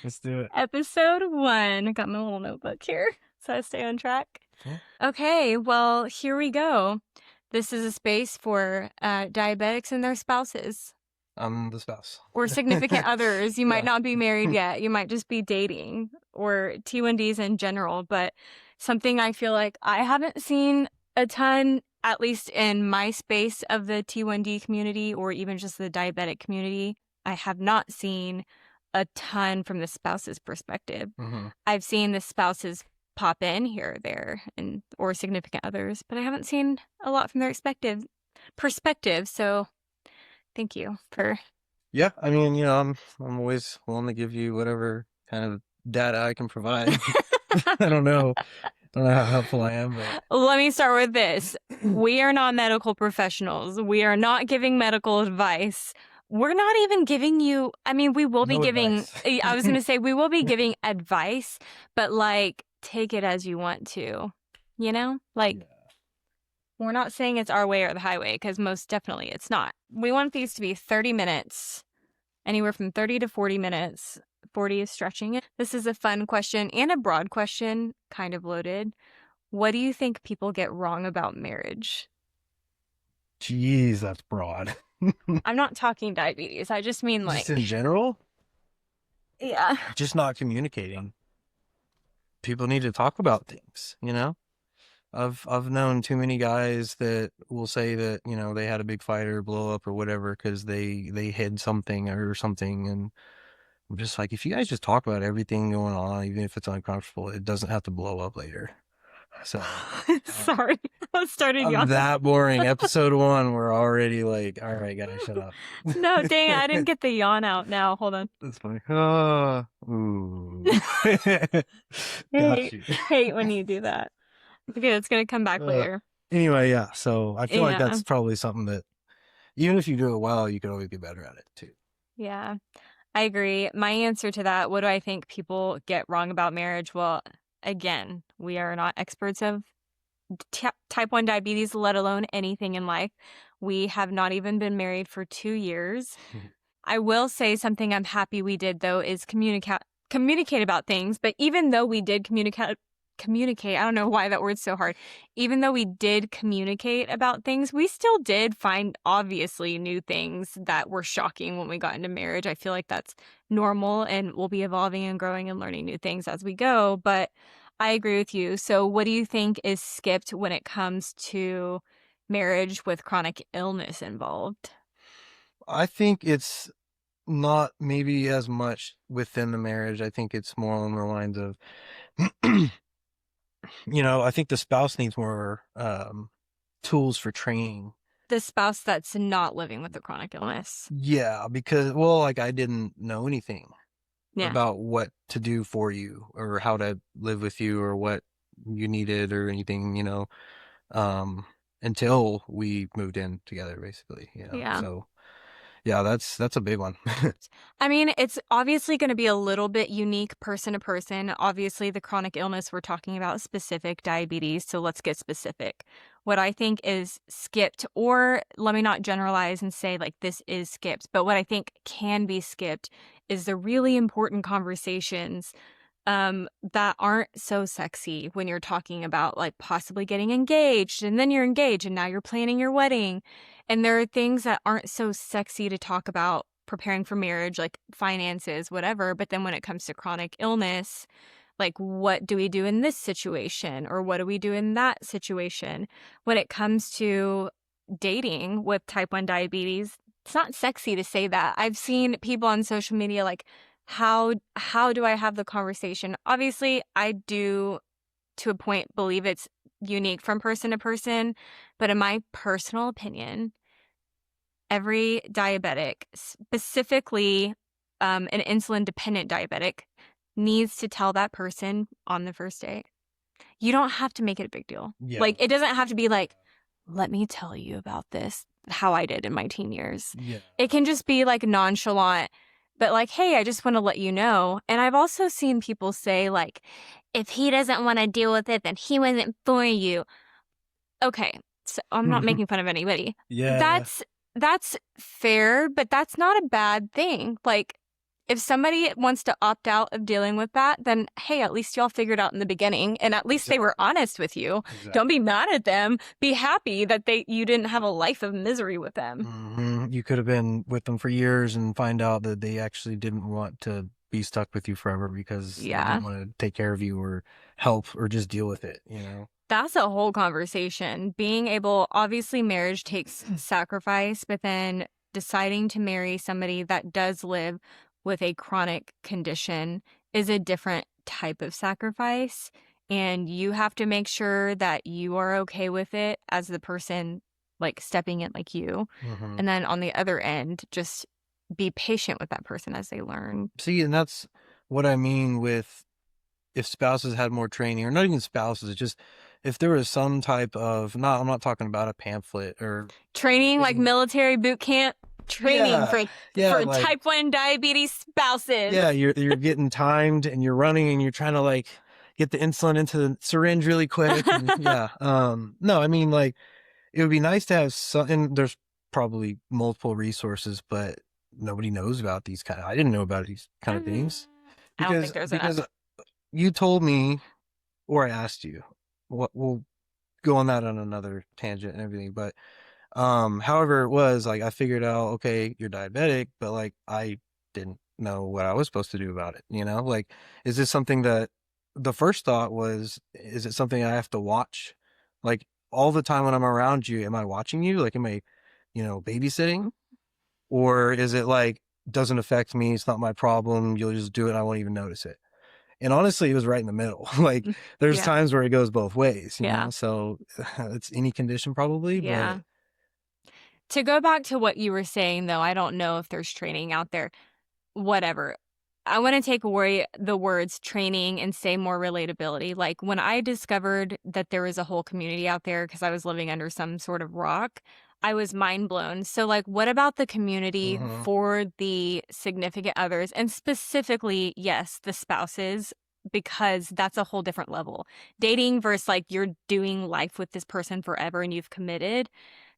Let's do it. Episode 1. I got my little notebook here so I stay on track. Yeah. Okay, well, here we go. This is a space for diabetics and their spouses I'm the spouse. or significant others. You might Yeah. not be married yet. You might just be dating or T1Ds in general. But something I feel like I haven't seen a ton, at least in my space of the T1D community or even just the diabetic community, I have not seen a ton from the spouse's perspective. hmm I've seen the spouses pop in here or there and or significant others, but I haven't seen a lot from their perspective. So thank you for Yeah. I mean, I'm always willing to give you whatever kind of data I can provide. I don't know. I don't know how helpful I am, but Let me start with this. We are not medical professionals. We are not giving medical advice. We're not even giving you, I mean, we will be no giving, advice. I was going to say, we will be giving advice, but like, take it as you want to, you know? Like, Yeah. we're not saying it's our way or the highway, because most definitely it's not. We want these to be 30 minutes, anywhere from 30 to 40 minutes. 40 is stretching it. This is a fun question and a broad question, kind of loaded. What do you think people get wrong about marriage? Jeez, that's broad. I'm not talking diabetes. I just mean Just in like, general, yeah. just not communicating. People need to talk about things. I've known too many guys that will say that, they had a big fight or blow up or whatever because they hid something or something. And I'm just like, if you guys just talk about everything going on, even if it's uncomfortable, it doesn't have to blow up later. So, Sorry, I started I'm yawning. that boring. Episode 1, we're already like, all right, guys, shut up. No, dang, I didn't get the yawn out now. Hold on. That's funny. Oh, ooh. Got hate, you. hate when you do that. Okay, it's gonna come back Uh, later. anyway, yeah. So I feel like Yeah, that's probably something that even if you do it well, you could always get better at it too. yeah, I agree. My answer to that, what do I think people get wrong about marriage? Well, again, we are not experts of type 1 diabetes, let alone anything in life. We have not even been married for 2 years. I will say something I'm happy we did though is communicate about things. But even though we did communicate, I don't know why that word's so hard. Even though we did communicate about things, we still did find obviously new things that were shocking when we got into marriage. I feel like that's normal and we'll be evolving and growing and learning new things as we go. But I agree with you. So what do you think is skipped when it comes to marriage with chronic illness involved? I think it's not maybe as much within the marriage. I think it's more along the lines of, I think the spouse needs more tools for training. The spouse that's not living with a chronic illness. Yeah, because, well, like I didn't know anything Yeah. about what to do for you or how to live with you or what you needed or anything, um, until we moved in together, basically. Yeah. So yeah, that's a big one. I mean, it's obviously going to be a little bit unique person to person. Obviously, the chronic illness we're talking about specific diabetes, so let's get specific. What I think is skipped, or let me not generalize and say like this is skipped, but what I think can be skipped is the really important conversations that aren't so sexy when you're talking about like possibly getting engaged and then you're engaged and now you're planning your wedding. And there are things that aren't so sexy to talk about preparing for marriage, like finances, whatever. But then when it comes to chronic illness, like what do we do in this situation or what do we do in that situation? When it comes to dating with type 1 diabetes, it's not sexy to say that. I've seen people on social media like, how do I have the conversation? Obviously, I do to a point believe it's unique from person to person, but in my personal opinion, every diabetic, specifically an insulin dependent diabetic, needs to tell that person on the first date. You don't have to make it a big deal. Yeah. Like, it doesn't have to be like, let me tell you about this, how I did in my teen years. Yeah. It can just be like nonchalant, but like, hey, I just want to let you know. And I've also seen people say, like, if he doesn't want to deal with it, then he wasn't for you. Okay, so I'm not making fun of anybody. Yeah. That's fair, but that's not a bad thing. Like, if somebody wants to opt out of dealing with that, then hey, at least y'all figured out in the beginning, and at least they were Exactly. honest with you. Don't Exactly. be mad at them. Be happy that you didn't have a life of misery with them. You could have been with them for years and find out that they actually didn't want to be stuck with you forever because they Yeah. didn't want to take care of you or help or just deal with it, you know? That's a whole conversation. Being able, obviously, marriage takes sacrifice, but then deciding to marry somebody that does live with a chronic condition is a different type of sacrifice. And you have to make sure that you are okay with it as the person like stepping in, like you. hmm And then on the other end, just be patient with that person as they learn. See, and that's what I mean with if spouses had more training, or not even spouses, it's just if there was some type of, not, I'm not talking about a pamphlet or Training like anything. military boot camp training Yeah, yeah, for like, type 1 diabetes spouses. yeah, you're getting timed and you're running and you're trying to like get the insulin into the syringe really quick. And yeah, no, I mean, like, it would be nice to have some, and there's probably multiple resources, but nobody knows about these kind of, I didn't know about these kind of I things don't think because, there's because enough. you told me, or I asked you, what we'll go on that on another tangent and everything, but however it was, like, I figured out, okay, you're diabetic, but like I didn't know what I was supposed to do about it, you know? Like, is this something that the first thought was, is it something I have to watch? Like, all the time when I'm around you, am I watching you? Like, am I, babysitting? Or is it like, doesn't affect me, it's not my problem, you'll just do it and I won't even notice it? And honestly, it was right in the middle. Like, there's Yeah. times where it goes both ways, you Yeah. know? So it's any condition probably, but Yeah. To go back to what you were saying, though, I don't know if there's training out there. Whatever. I want to take away the words training and say more relatability. Like when I discovered that there was a whole community out there because I was living under some sort of rock, I was mind blown. So, like, what about the community mhm, for the significant others and specifically, yes, the spouses? Because that's a whole different level. Dating versus like you're doing life with this person forever and you've committed,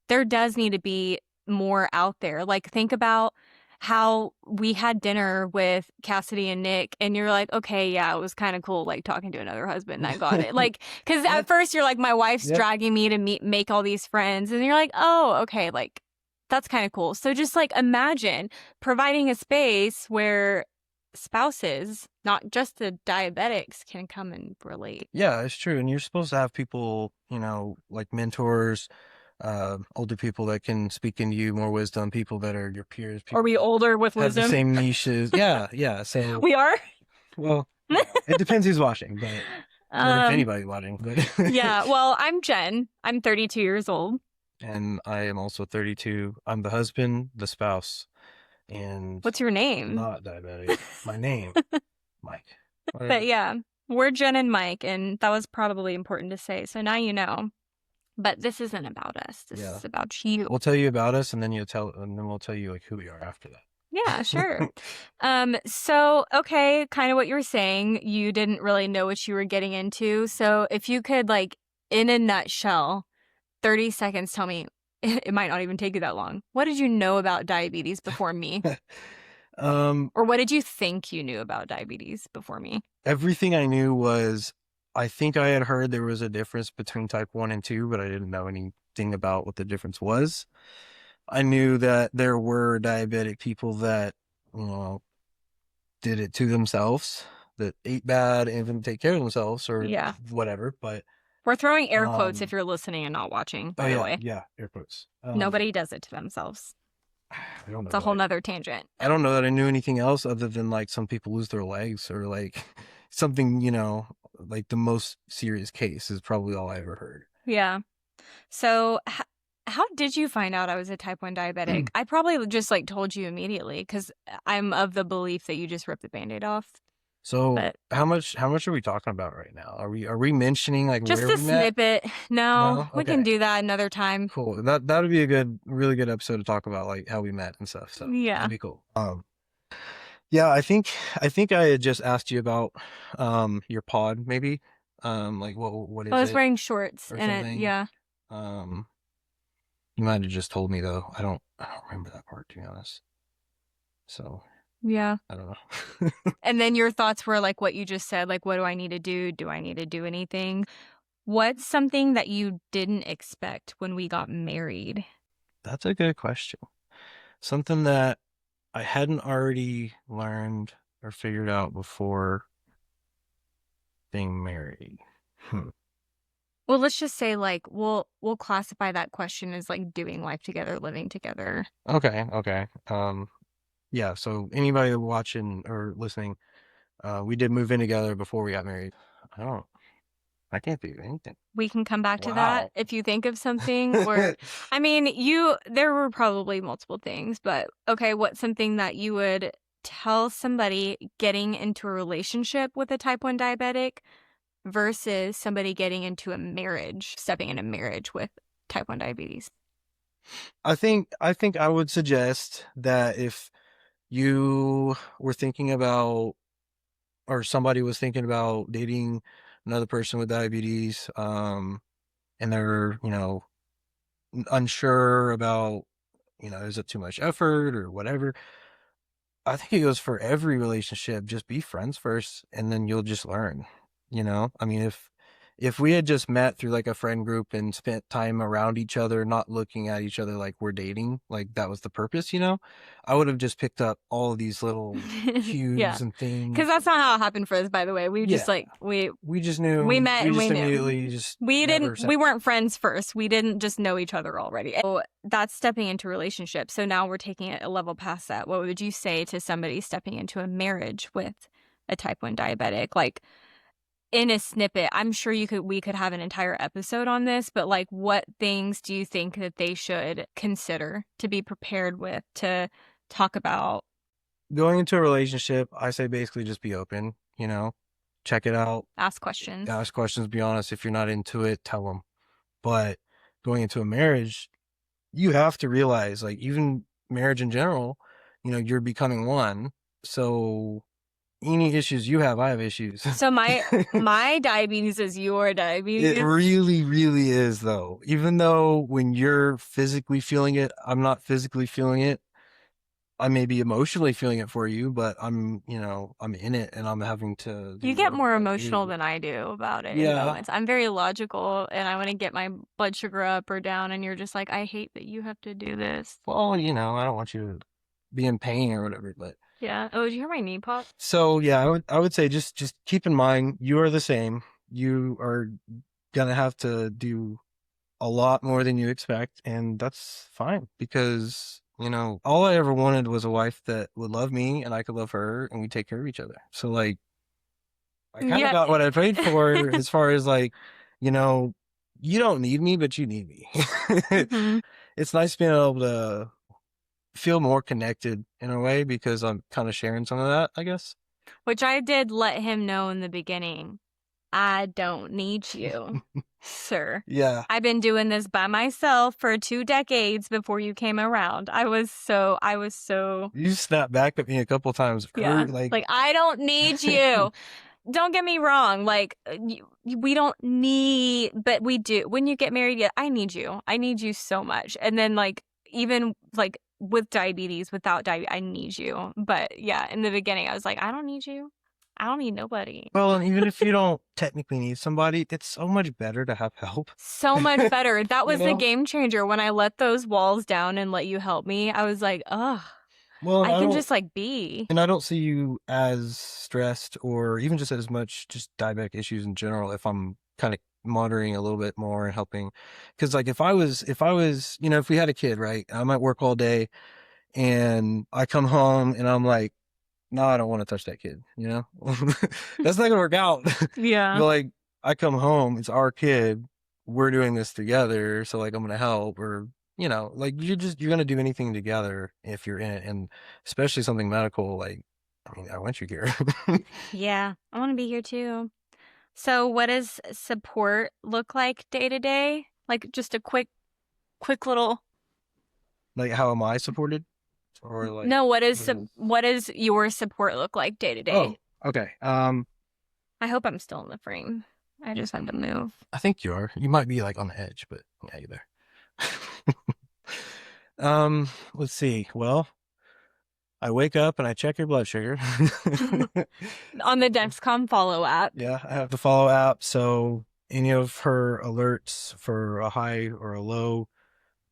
there does need to be more out there. Like, think about how we had dinner with Cassidy and Nick, and you're like, okay, yeah, it was kind of cool, like talking to another husband. I got it. Like, because yeah, at first you're like, my wife's yep. dragging me to make all these friends, and you're like, oh, okay, like that's kind of cool. So just like imagine providing a space where spouses, not just the diabetics, can come and relate. Yeah, it's true. And you're supposed to have people, like mentors, older people that can speak into you more wisdom, people that are your peers, Are people we that older with have the wisdom? same niches. Yeah, yeah. So, We are. well, yeah, it depends who's watching, but, or if um, anybody's watching, but, yeah. Well, I'm Jen. I'm 32 years old. and I am also 32. I'm the husband, the spouse, and What's your name? not diabetic. My name, Mike. But Whatever. yeah, we're Jen and Mike, and that was probably important to say. So now you know. But this isn't about us. This Yeah. is about you. We'll tell you about us, and then we'll tell you like who we are after Yeah, sure. that. So okay, kind of what you were saying, you didn't really know what you were getting into. So if you could like in a nutshell, 30 seconds tell me it might not even take you that long. What did you know about diabetes before me? um, Or what did you think you knew about diabetes before me? Everything I knew was, I think I had heard there was a difference between type 1 and 2, but I didn't know anything about what the difference was. I knew that there were diabetic people that, you know, did it to themselves, that ate bad and didn't take care of themselves or Yeah. whatever. But, We're throwing air quotes if um, you're listening and not watching, oh by the yeah, way. yeah, air quotes. Nobody does it to themselves. I don't know It's a whole that nother tangent. I don't know that I knew anything else other than like some people lose their legs or like something, like the most serious case is probably all I ever heard. Yeah. So, how did you find out I was a type 1 diabetic? I probably just like told you immediately because I'm of the belief that you just ripped the band-aid off. So But how much are we talking about right now? Are we mentioning like just where a we met? snippet. No, No? we Okay. can do that another time. Cool. That would be a really good episode to talk about like how we met and stuff. So that'd Yeah. be cool. Yeah, I think I had just asked you about your pod maybe. Like what I is was it wearing shorts or and it, something. yeah. Um you might have just told me though. I don't remember that part to be honest. So Yeah. I don't know. And then your thoughts were like what you just said, like, what do I need to do? Do I need to do anything? What's something that you didn't expect when we got married? That's a good question. Something that I hadn't already learned or figured out before being married. Hmm. Well, let's just say like we'll classify that question as like doing life together, living together. Okay, okay. Yeah, so anybody watching or listening, we did move in together before we got married. I don't, I can't think of anything. We can come back to that Wow. if you think of something or I mean, there were probably multiple things, but okay, what's something that you would tell somebody getting into a relationship with a type 1 diabetic versus somebody getting into a marriage, stepping in a marriage with type 1 diabetes? I think I would suggest that if you were thinking about or somebody was thinking about dating another person with diabetes, and they're, unsure about, is it too much effort or whatever. I think it goes for every relationship. Just be friends first, and then you'll just learn. I mean, if we had just met through like a friend group and spent time around each other, not looking at each other like we're dating, like that was the purpose, I would have just picked up all of these little Yeah. cues and Because things. that's not how it happened for us, by the way. We just Yeah, like we just we knew. met We and we just knew. immediately just We never didn't said. we weren't friends first. We didn't just know each other already. So that's stepping into a relationship. So now we're taking it a level past that. What would you say to somebody stepping into a marriage with a type 1 diabetic? Like in a snippet, I'm sure we could have an entire episode on this, but like what things do you think that they should consider to be prepared with to talk about? Going into a relationship, I say basically just be open. Check it out, Ask questions. ask questions, be honest. If you're not into it, tell them. But going into a marriage, you have to realize, like, even marriage in general, you're becoming one. So any issues you have, I have issues. So my diabetes is your It diabetes. really, really is, though. Even though when you're physically feeling it, I'm not physically feeling it. I may be emotionally feeling it for you, but I'm in it and I'm having to You do get whatever more I gotta emotional do. than I do about it in Yeah. moments. I'm very logical and I want to get my blood sugar up or down, and you're just like, I hate that you have to do this. Well, I don't want you to be in pain or whatever, but Yeah. Oh, did you hear my knee pop? so yeah, I would say just keep in mind you are the same. You are gonna have to do a lot more than you expect, and that's fine because all I ever wanted was a wife that would love me and I could love her and we take care of each other. So like I kind of Yeah. got what I prayed for as far as like, you know, you don't need me, but you need me. hmm It's nice being able to feel more connected in a way because I'm kind of sharing some of that, I guess. Which I did let him know in the beginning. I don't need you, sir. Yeah. I've been doing this by myself for 2 decades before you came around. I was so, You snapped back at me a couple times. yeah. Like, Like, I don't need you. Don't get me wrong. Like, we don't need, but we do. When you get married, yeah, I need you. I need you so much. And then, like, even like with diabetes, without diabetes, I need you. But yeah, in the beginning, I was like, I don't need you. I don't need nobody. well, and even if you don't technically need somebody, it's so much better to have help, So much better. That you was the know? game changer when I let those walls down and let you help me. I was like, ugh, Well, I can just like be. and I don't see you as stressed or even just as much just diabetic issues in general if I'm kind of monitoring a little bit more and helping. Because like if I was, if we had a kid, right? I might work all day and I come home and I'm like, no, I don't want to touch that kid, That's not gonna work out. Yeah. But like I come home, it's our kid, we're doing this together, so like I'm gonna help or like you're gonna do anything together if you're in it, and especially something medical, like I mean, I want you here. Yeah. I want to be here too. So, what does support look like day to day? Like just a quick little. Like how am I supported? Or like No, what is what does your support look like day to oh, day? okay. I hope I'm still in the frame. I just had to move. I think you are. You might be like on the edge, but yeah, you're there. Let's see. Well, I wake up and I check your blood sugar. On the Dexcom Follow app. Yeah, I have the follow app, so any of her alerts for a high or a low,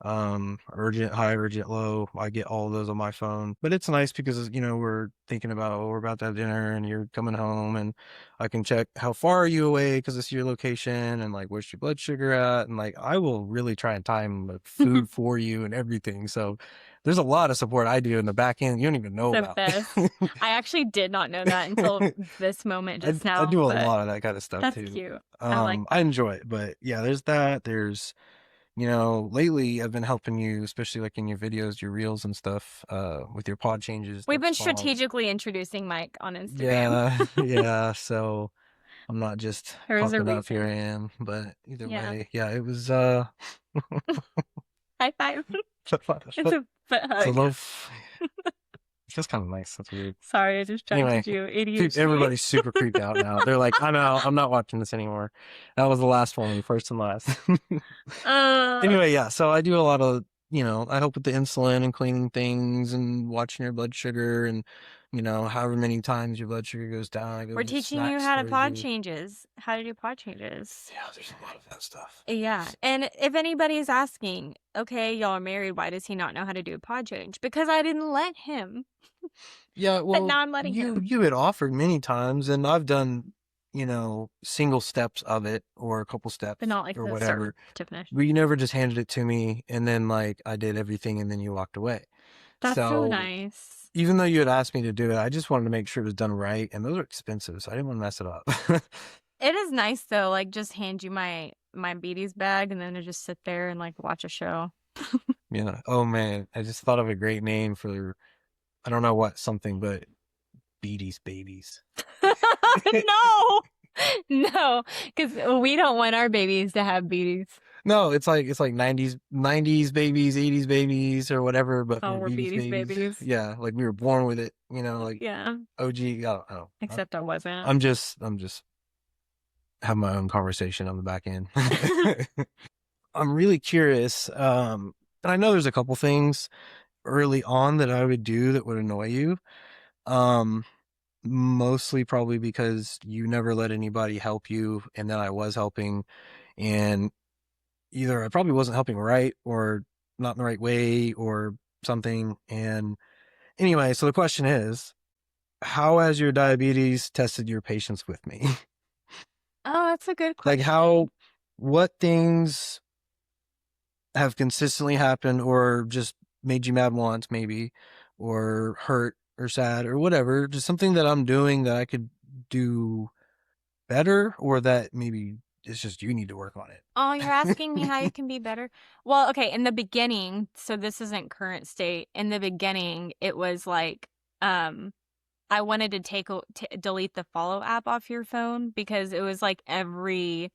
urgent high, urgent low, I get all of those on my phone. But it's nice because we're thinking about, oh, we're about to have dinner and you're coming home, and I can check how far are you away because it's your location, and like where's your blood sugar at, and like I will really try and time the food for you and everything. So there's a lot of support I do in the back end you don't even know The about. best. I actually did not know that until this moment I just I now, do a but lot of that kind of stuff that's too. cute. I like I that. enjoy it, but yeah, there's that. There's, lately I've been helping you, especially like in your videos, your reels and stuff, with your pod changes, We've been Dexcom. strategically introducing Mike on Instagram. Yeah, yeah. So I'm not just There's a popping up, here I reason. am. But either Yeah. way, yeah, it was High five. It's it's a foot a hug. love. It feels kind of nice. That's weird. Sorry, I distracted Anyway, you. ADHD. everybody's super creeped out now. They're like, I'm out. I'm not watching this anymore. That was the last one, first and last. Uh, Anyway, yeah. So I do a lot of, I help with the insulin and cleaning things and watching your blood sugar, and, however many times your blood sugar goes down, I go we're get teaching you snacks how to for pod you. changes. How to do pod changes. Yeah, there's a lot of that stuff. Yeah. And if anybody's asking, okay, y'all are married, why does he not know how to do a pod change? Because I didn't let him. Yeah, But well, now I'm letting you him. you had offered many times, and I've done, single steps of it or a couple But steps not like or the start whatever. to finish. But you never just handed it to me and then like I did everything and then you walked away. That's so So nice. even though you had asked me to do it, I just wanted to make sure it was done right, and those are expensive, so I didn't want to mess it up. It is nice though, like just hand you my Beaties bag and then to just sit there and like watch a show. Yeah. Oh man, I just thought of a great name for, I don't know what, something, but Beatty's babies. No, no, because we don't want our babies to have Beaties. No, it's like 90s babies, 80s babies or whatever, but Oh, we're we're Beatty's Beaties babies. babies. Yeah, like we were born with it, like Yeah, OG. I don't know. except I wasn't. I'm just having my own conversation on the back end. I'm really curious. And I know there's a couple things early on that I would do that would annoy you. Um, Mostly probably because you never let anybody help you, and then I was helping, and either I probably wasn't helping right or not in the right way or something. And anyway, so the question is, how has your diabetes tested your patience with me? Oh, that's a good Like question. what things have consistently happened or just made you mad once maybe, or hurt or sad or whatever, just something that I'm doing that I could do better, or that maybe it's just you need to work on Oh, you're asking me how you it. can be better? Well, okay, in the beginning, so this isn't current state. In the beginning, it was like, I wanted to delete the follow app off your phone because it was like every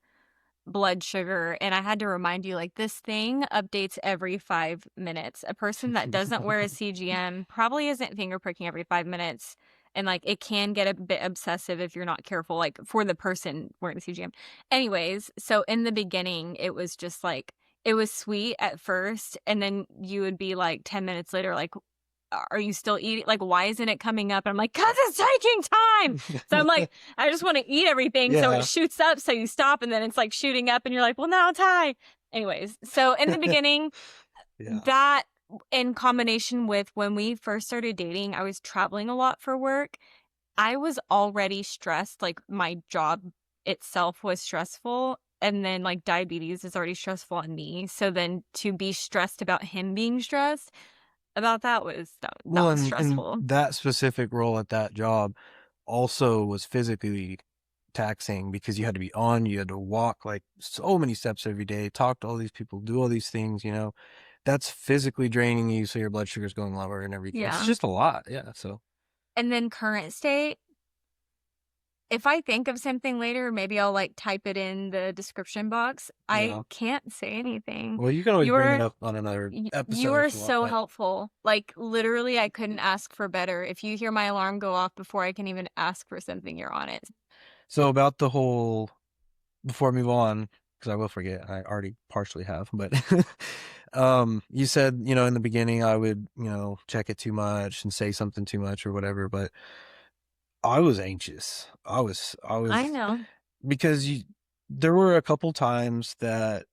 blood sugar, and I had to remind you like this thing updates every 5 minutes. A person that doesn't wear a CGM probably isn't finger pricking every 5 minutes, and like it can get a bit obsessive if you're not careful, like for the person wearing the CGM. Anyways, so in the beginning it was just like it was sweet at first, and then you would be like 10 minutes later like, are you still eating? Like, why isn't it coming up? And I'm like, because it's taking time. So I'm like, I just want to eat everything. So it Yeah. shoots up. So you stop and then it's like shooting up and you're like, well, now it's high. Anyways, so in the beginning, Yeah. that in combination with when we first started dating, I was traveling a lot for work. I was already stressed. Like my job itself was stressful. And then like diabetes is already stressful on me. So then to be stressed about him being stressed about that Well, was and stressful. that specific role at that job also was physically taxing because you had to be on, you had to walk like so many steps every day, talk to all these people, do all these things. That's physically draining you, so your blood sugar's going lower and everything. It's Yeah. just a lot. Yeah. So, And then current state, if I think of something later, maybe I'll like type it in the description box. I yeah. can't say anything. Well, you can always bring it You're up on another you episode are if you want, so but helpful. Like literally I couldn't ask for better. If you hear my alarm go off before I can even ask for something, you're on it. so about the whole, before I move on, because I will forget, I already partially have, but You said, in the beginning I would, check it too much and say something too much or whatever, but I was anxious. I was I know. because there were a couple times that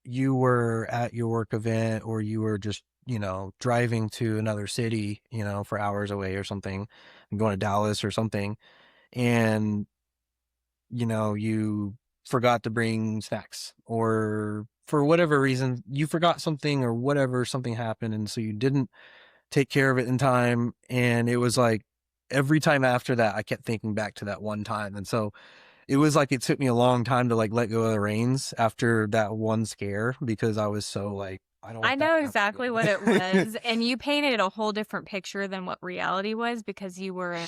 you were at your work event or you were just, driving to another city, for hours away or something, and going to Dallas or something, and you forgot to bring snacks, or for whatever reason you forgot something or whatever, something happened, and so you didn't take care of it in time, and it was like every time after that I kept thinking back to that one time, and so it was like it took me a long time to like let go of the reins after that one scare because I was so like, I don't I want that know to happen exactly what it again. was, and you painted a whole different picture than what reality was because you were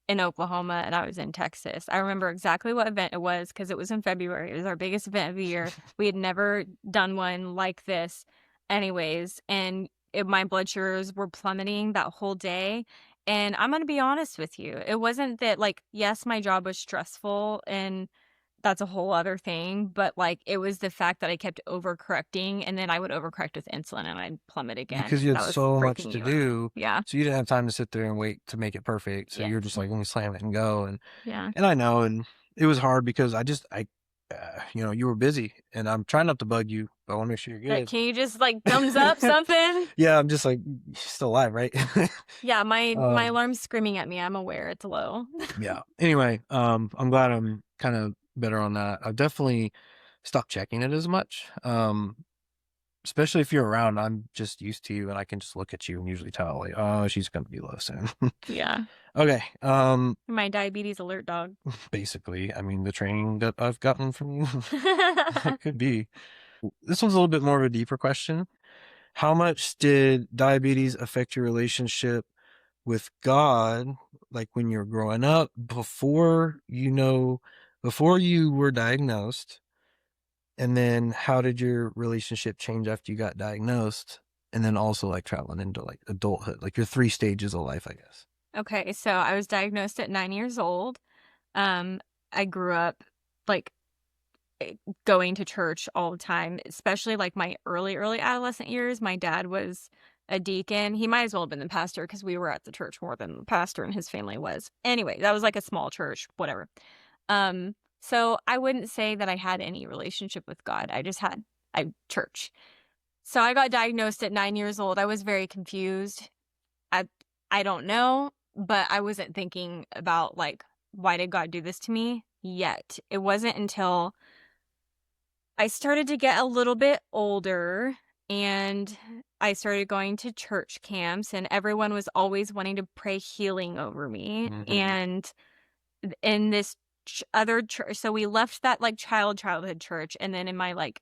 in Oklahoma and I was in Texas. I remember exactly what event it was because it was in February. It was our biggest event of the year. We had never done one like this anyways, and my blood sugars were plummeting that whole day. And I'm going to be honest with you. It wasn't that, like, yes, my job was stressful and that's a whole other thing, but, like, it was the fact that I kept overcorrecting, and then I would overcorrect with insulin, and I'd plummet again, Because you and had that was so much freaking to you out. do, Yeah. so you didn't have time to sit there and wait to make it perfect. So you're Yes. just like, let me slam it and go. And Yeah. I know, and it was hard because you were busy, and I'm trying not to bug you, but I want to make sure you're Like, can you just, like, thumbs up something? Yeah, I'm just like, you're still alive, right? Yeah, my um, alarm's screaming at me, I'm aware it's low. yeah. Anyway, I'm glad I'm kind of better on that. I've definitely stopped checking it as much. Especially if you're around, I'm just used to you and I can just look at you and usually tell like, oh, she's gonna be low soon. Yeah. Okay. My diabetes alert dog. Basically, I mean the training that I've gotten from you could be. This one's a little bit more of a deeper question. How much did diabetes affect your relationship with God, like when you were growing up, before you were diagnosed? And then how did your relationship change after you got diagnosed? And then also like traveling into like adulthood, like your three stages of life, I guess. Okay, so I was diagnosed at 9 years old. Um, I grew up, like, eh, going to church all the time, especially like my early adolescent years. My dad was a deacon. He might as well have been the pastor because we were at the church more than the pastor and his family was. Anyway, that was like a small church, whatever. So I wouldn't say that I had any relationship with God. I just had church. So I got diagnosed at 9 years old. I was very confused. I I don't know, but I wasn't thinking about, like, why did God do this to me yet. It wasn't until I started to get a little bit older and I started going to church camps, and everyone was always wanting to pray healing over me. Mm-hmm. And in this other church, so we left that, like, childhood church. And then in my, like,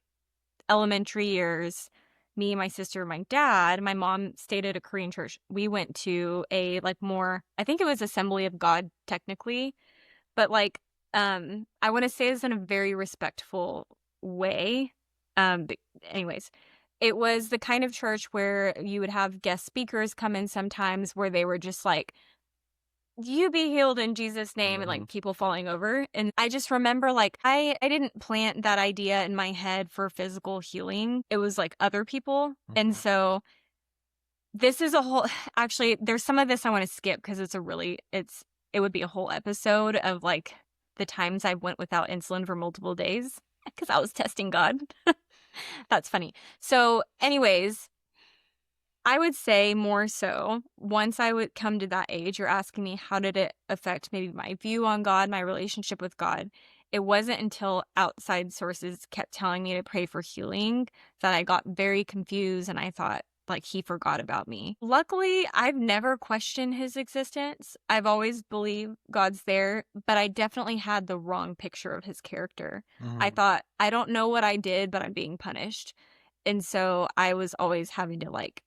elementary years, me, my sister, my dad, my mom stayed at a Korean church. We went to a, like, more, I think it was Assembly of God technically, but, like, I want to say this in a very respectful way. Anyways, it was the kind of church where you would have guest speakers come in sometimes where they were just like, you be healed in Jesus' name, and, Mm-hmm. like, people falling over. And I just remember, like, I didn't plant that idea in my head for physical healing. It was like other people. And Mm-hmm. so this is a whole actually, there's some of this I want to skip because it would be a whole episode of, like, the times I went without insulin for multiple days because I was testing God. That's funny. So, anyways, I would say more so once I would come to that age, you're asking me how did it affect maybe my view on God, my relationship with God. It wasn't until outside sources kept telling me to pray for healing that I got very confused and I thought, like, he forgot about me. Luckily, I've never questioned his existence. I've always believed God's there, but I definitely had the wrong picture of his character. I Mm-hmm. thought, I don't know what I did, but I'm being punished. And so I was always having to, like,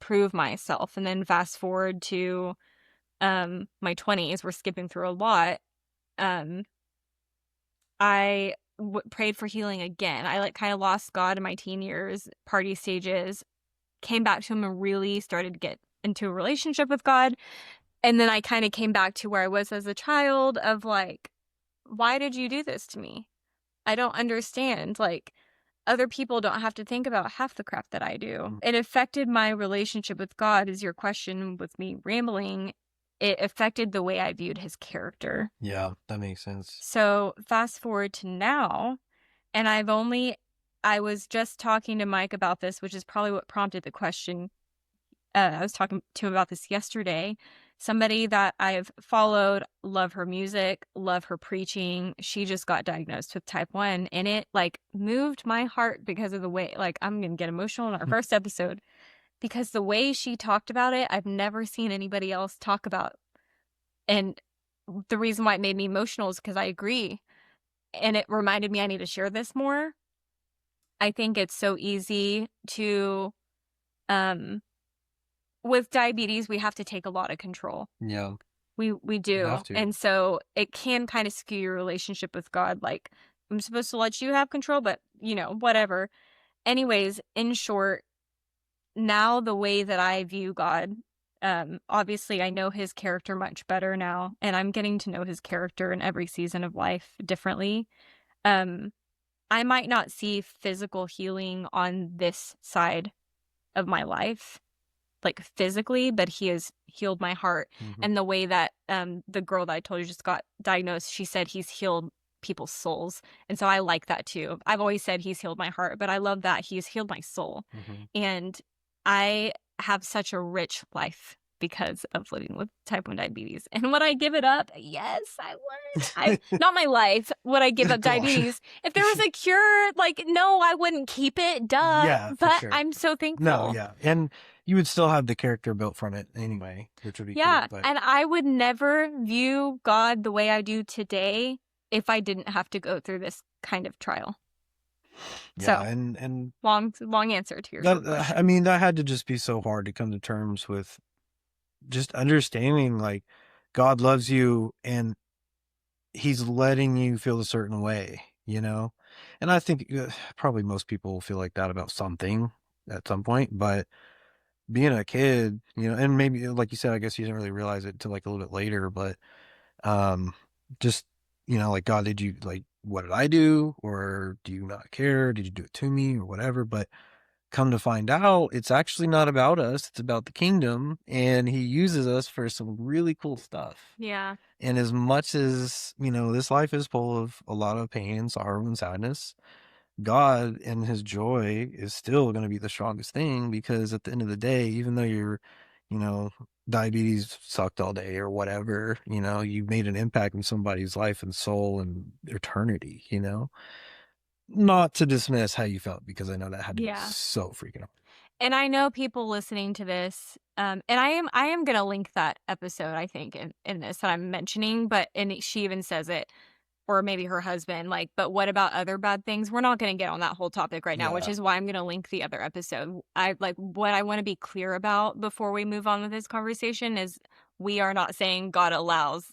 prove myself. And then fast forward to my 20s, we're skipping through a lot. Um prayed for healing again. I, like, kind of lost God in my teen years, party stages, came back to him and really started to get into a relationship with God. And then I kind of came back to where I was as a child of, like, why did you do this to me? I don't understand. Like, other people don't have to think about half the crap that I do. Mm. It affected my relationship with God, is your question with me rambling. It affected the way I viewed his character. Yeah, that makes sense. So fast forward to now, and I was just talking to Mike about this, which is probably what prompted the question. I was talking to him about this yesterday. Somebody that I've followed, love her music, love her preaching. She just got diagnosed with type 1, and it like moved my heart because of the way, like, I'm going to get emotional in our first episode because the way she talked about it, I've never seen anybody else talk about. And the reason why it made me emotional is because I agree. And it reminded me I need to share this more. I think it's so easy to, um, with diabetes, we have to take a lot of control. Yeah, We you have do. to. And so it can kind of skew your relationship with God. Like, I'm supposed to let you have control, but whatever. Anyways, in short, now the way that I view God, obviously I know his character much better now, and I'm getting to know his character in every season of life differently. Um, I might not see physical healing on this side of my life, like physically, but he has healed my heart. Hmm. And the way that the girl that I told you just got diagnosed, she said he's healed people's souls. And so I like that too. I've always said he's healed my heart, but I love that he's healed my soul. Hmm. And I have such a rich life because of living with type 1 diabetes. And would I give it up? Yes, I would. I not my life. Would I give up Gosh. diabetes? If there was a cure, like, no, I wouldn't keep it. Duh. Yeah, for But sure. I'm so No, thankful. yeah. And you would still have the character built from it anyway, which would be cool. Yeah, But and I would never view God the way I do today if I didn't have to go through this kind of trial. yeah, So, and long answer to your short I question. mean, that had to just be so hard to come to terms with just understanding like God loves you and he's letting you feel a certain way, you know? And I think probably most people feel like that about something at some point, but being a kid, and maybe like you said, I guess you didn't really realize it till like a little bit later, but um just like, God, did you like, what did I do, or do you not care, did you do it to me or whatever? But come to find out, it's actually not about us, it's about the kingdom, and he uses us for some really cool stuff. Yeah. And as much as this life is full of a lot of pain and sorrow and sadness, God and his joy is still going to be the strongest thing, because at the end of the day, even though you know, diabetes sucked all day or whatever, you made an impact in somebody's life and soul and eternity. Not to dismiss how you felt, because I know that had to be Yeah. so freaking hard. And I know people listening to this, and I am gonna link that episode, I think, in this that I'm mentioning, but and she even says it, or maybe her husband, like, but what about other bad things? We're not gonna get on that whole topic right now, which Yeah. is why I'm gonna link the other episode. I like what I want to be clear about before we move on with this conversation is we are not saying God allows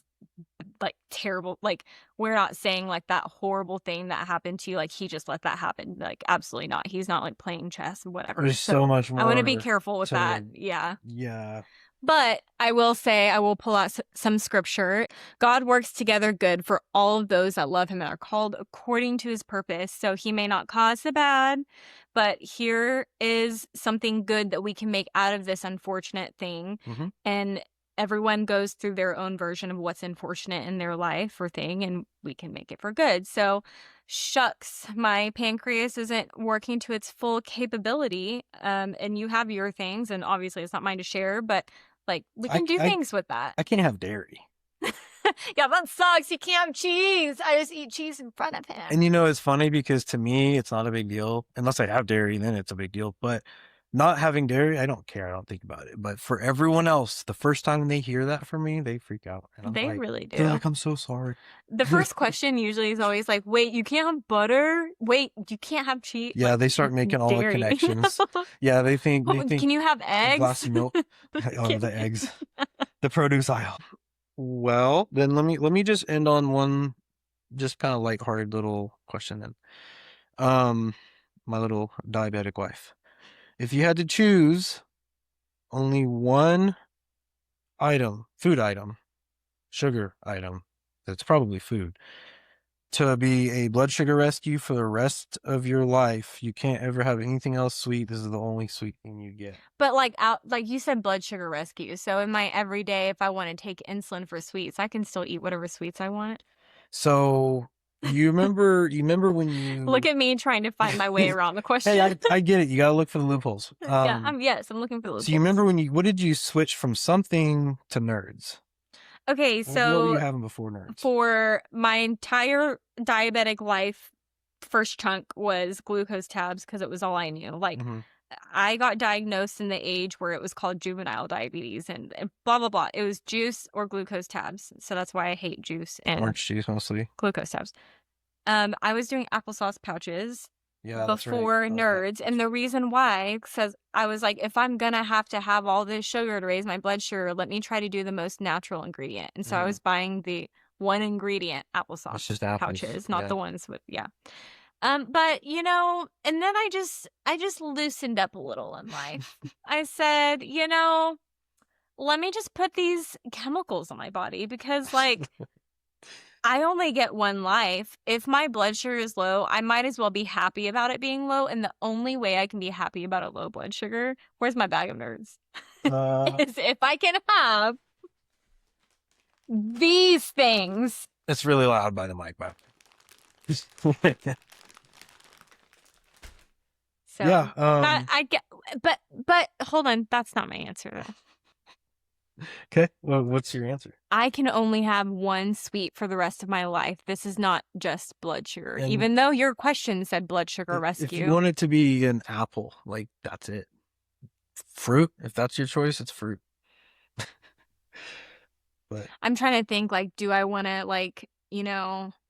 like terrible, like, we're not saying like that horrible thing that happened to you, like he just let that happen. Like, absolutely not. He's not like playing chess or whatever. There's so So much I want to be more careful with that. to, Yeah. yeah. But I will say, I will pull out some scripture. God works together good for all of those that love him and are called according to his purpose. So he may not cause the bad, but here is something good that we can make out of this unfortunate thing. Hmm. And everyone goes through their own version of what's unfortunate in their life or thing, and we can make it for good. So, shucks, my pancreas isn't working to its full capability. And you have your things, and obviously it's not mine to share, but like, we I, can do I, things with that. I can't have dairy. Yeah, that sucks. You can't have cheese. I just eat cheese in front of And him. it's funny, because to me, it's not a big deal unless I have dairy, then it's a big deal. But not having dairy, I don't care. I don't think about it. But for everyone else, the first time they hear that from me, they freak out. And They really they're do. like, I'm so sorry. The first question usually is always like, wait, you can't have butter? Wait, you can't have cheese? Yeah, Like, they start making all the dairy. connections. Yeah, they think Can you have a glass eggs? of milk. Oh, Can the eggs, the produce aisle. Well, then let me just end on one just kind of lighthearted little question then. My little diabetic wife. If you had to choose only one item, food item, sugar item, that's probably food, To be a blood sugar rescue for the rest of your life, you can't ever have anything else sweet. This is the only sweet thing you get. But like you said, blood sugar rescue. So in my everyday, if I want to take insulin for sweets, I can still eat whatever sweets I want. So you remember when Look you at me trying to find my way around the Hey, question. I get it. You gotta look for the loopholes. Yeah, yes, I'm looking for the So you loopholes. remember what did you switch from something to nerds? Okay, What were you so having before nerds? for my entire diabetic life, first chunk was glucose tabs because it was all I knew. Like, Mm-hmm. I got diagnosed in the age where it was called juvenile diabetes and blah, blah, blah. It was juice or glucose tabs. So that's why I hate juice and Orange juice mostly. glucose tabs. I was doing applesauce pouches Yeah, that's right. before I was that. nerds. And the reason why, because I was like, if I'm going to have all this sugar to raise my blood sugar, let me try to do the most natural ingredient. And so I Mm-hmm. was buying the one ingredient It's applesauce just apples. pouches, not Yeah. the ones with, yeah. But and then I just loosened up a little in life. I said, let me just put these chemicals on my body because like I only get one life. If my blood sugar is low, I might as well be happy about it being low. And the only way I can be happy about a low blood sugar, where's my bag of nerds? Uh, Is if I can have these things. it's really loud by the mic, but So yeah. that I get, but hold on, that's not my answer though. Okay. Well, what's your answer? I can only have one sweet for the rest of my life. This is not just blood sugar, And even though your question said blood sugar if you rescue. want it to be an apple, like that's it. Fruit, if that's your choice, it's fruit. But I'm trying to think, like, do I want to, like,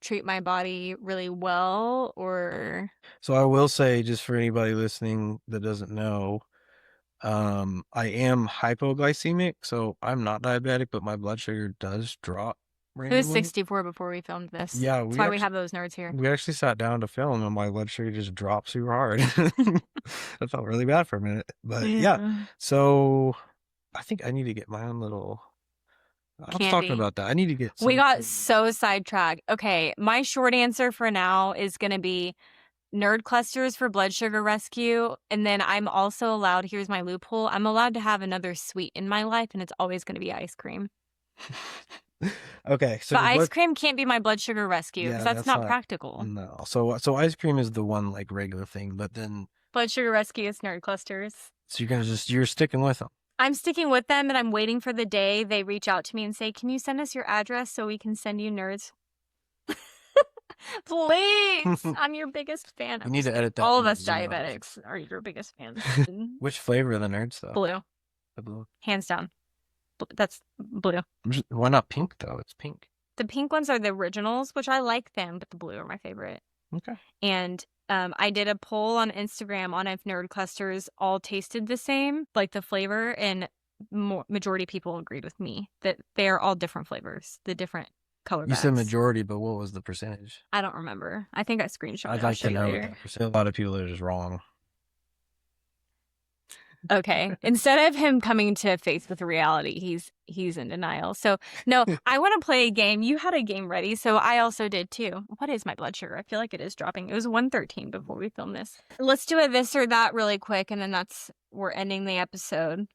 treat my body really well or. so I will say, just for anybody listening that doesn't know, I am hypoglycemic, so I'm not diabetic, but my blood sugar does drop It was randomly. 64 before we filmed this. Yeah, That's why we have those nerds here. we actually sat down to film, and my blood sugar just dropped super hard. That felt really bad for a minute, but yeah. Yeah. So I think I need to get my own little. I was talking Candy. about that. I need to get We some. got so sidetracked. Okay, my short answer for now is going to be nerd clusters for blood sugar rescue. And then I'm also allowed, here's my loophole, I'm allowed to have another sweet in my life, and it's always going to be ice cream. Okay, so But ice cream can't be my blood sugar rescue because yeah, that's not practical. no. So ice cream is the one like regular thing, but then Blood sugar rescue is nerd clusters. so you're sticking with them. I'm sticking with them and I'm waiting for the day they reach out to me and say, can you send us your address so we can send you nerds? Please. I'm your biggest fan. You need to edit that. All in of us the email. diabetics are your biggest fans. Which flavor of the nerds though? Blue. The blue. Hands down. That's blue. Why not pink though? It's pink. The pink ones are the originals, which I like them, but the blue are my favorite. Okay. And I did a poll on Instagram on if nerd clusters all tasted the same, like the flavor, and majority of people agreed with me that they are all different flavors, the different color You bags. said majority, but what was the percentage? I don't remember. I think I screenshot it. I'd like to know that percent. A lot of people are just wrong. Okay. Instead of him coming to face with reality, he's in denial. So no, I want to play a game. You had a game ready, so I also did too. What is my blood sugar? I feel like it is dropping. It was 113 before we filmed this. Let's do a this or that really quick, and then we're ending the episode.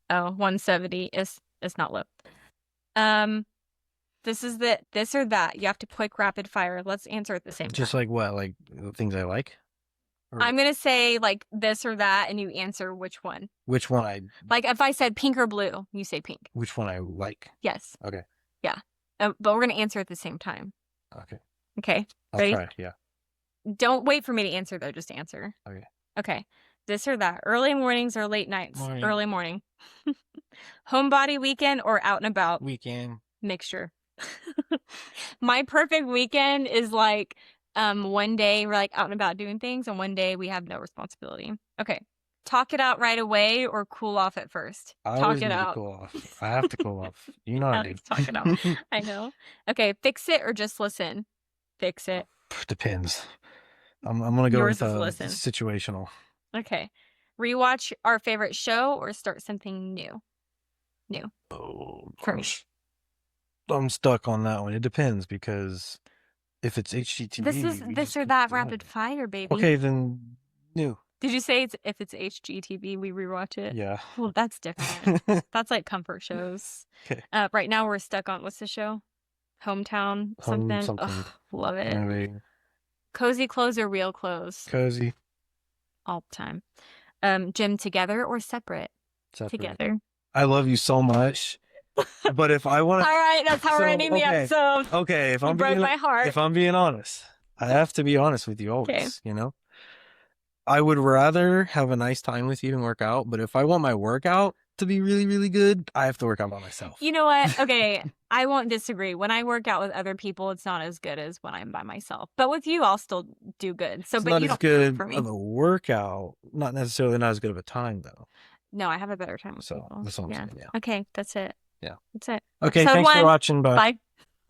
Oh, 170 is not low. This is this or that. You have to quick rapid fire. Let's answer at the same time. Just like what? Like things I like? I'm going to say like this or that, and you answer which one. Which one I... Like if I said pink or blue, you say pink. Which one I like? Yes. Okay. Yeah. But we're going to answer at the same time. Okay. Okay. I'll try, yeah. Don't wait for me to answer, though. Just answer. Okay. Okay. This or that. Early mornings or late nights? Morning. Early morning. Homebody weekend or out and about? Weekend. Mixture. My perfect weekend is like one day we're like out and about doing things, and one day we have no responsibility. Okay. Talk it out right away or cool off at first? Talk it out. Cool off. I have to cool off. You know I do. Talk it out. I know. Okay. Fix it or just listen? Fix it. Depends. I'm gonna go Yours with is listen. Situational. Okay. Rewatch our favorite show or start something new? Oh, for me. I'm stuck on that one. It depends because If it's HGTV, This is we this just or keep that doing rapid it. fire, baby. Okay, then new. Did you say if it's HGTV, we rewatch it? Yeah. Well, that's different. That's like comfort shows. Okay. Right now we're stuck on what's the show? Hometown something. Something. Ugh, love it. Maybe Cozy clothes or real clothes? cozy. All the time. Gym together or separate? Separate. Together. I love you so much. But if I want All to, right, that's how we're ending the episode. okay. You broke my heart. If I'm being honest, I have to be honest with you Okay. always. You know, I would rather have a nice time with you and work out. But if I want my workout to be really, really good, I have to work out by myself. You know what? Okay, I won't disagree. When I work out with other people, it's not as good as when I'm by myself. But with you, I'll still do good. So, It's but not you as don't count good for me. of a workout, not necessarily not as good of a time though. No, I have a better time with So people. that's what I'm Yeah. saying. Yeah. Okay, that's it. Yeah. That's it. Okay. Episode Thanks for 1. watching. Bye. Bye.